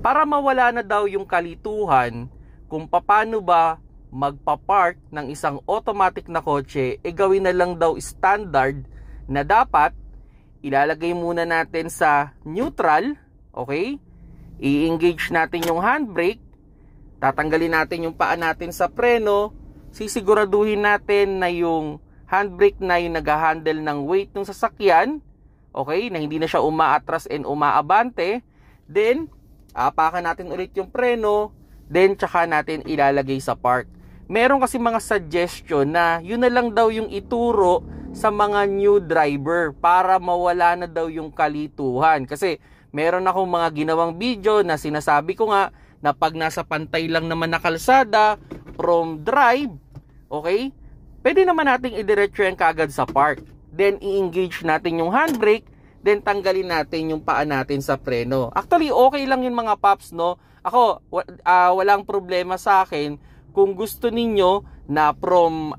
para mawala na daw yung kalituhan kung paano ba magpa-park ng isang automatic na kotse, gawin na lang daw standard na dapat ilalagay muna natin sa neutral, okay? I-engage natin yung handbrake, tatanggalin natin yung paa natin sa preno, sisiguraduhin natin na yung handbrake na yung nag-handle ng weight ng sasakyan, okay? Na hindi na siya umaatras and umaabante. Then, apakan natin ulit yung preno, then tsaka natin ilalagay sa park. Meron kasi mga suggestion na yun na lang daw yung ituro sa mga new driver para mawala na daw yung kalituhan. Kasi meron akong mga ginawang video na sinasabi ko nga na pag nasa pantay lang naman na kalsada from drive, okay, pwede naman nating idiretso yan kagad sa park. Then i-engage natin yung handbrake, then tanggalin natin yung paa natin sa preno. Actually, okay lang yun mga paps, no? Ako, walang problema sa akin kung gusto ninyo na from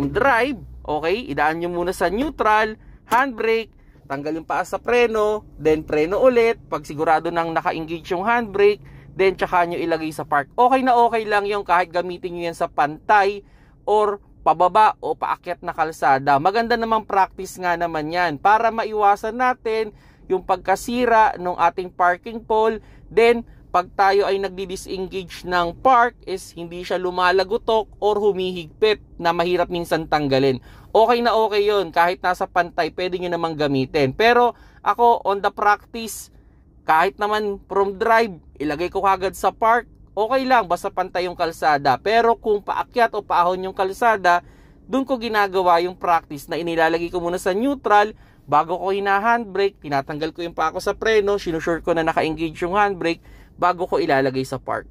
drive, okay, idaan nyo muna sa neutral, handbrake, tanggalin paa sa preno, then preno ulit, pag sigurado nang naka-engage yung handbrake, then tsaka nyo ilagay sa park. Okay na okay lang yung kahit gamitin nyo yan sa pantay or pababa o paakyat na kalsada. Maganda namang practice nga naman yan para maiwasan natin yung pagkasira ng ating parking pole. Then pag tayo ay nagdi-disengage ng park is hindi siya lumalagutok or humihigpit na mahirap minsan tanggalin. Okay na okay yun. Kahit nasa pantay, pwede nyo namang gamitin. Pero ako, on the practice, kahit naman from drive, ilagay ko kagad sa park, okay lang, basta pantay yung kalsada. Pero kung paakyat o paahon yung kalsada, dun ko ginagawa yung practice na inilalagay ko muna sa neutral, bago ko hina-handbrake, tinatanggal ko yung paa ko sa preno, sinusure ko na naka-engage yung handbrake, bago ko ilalagay sa park.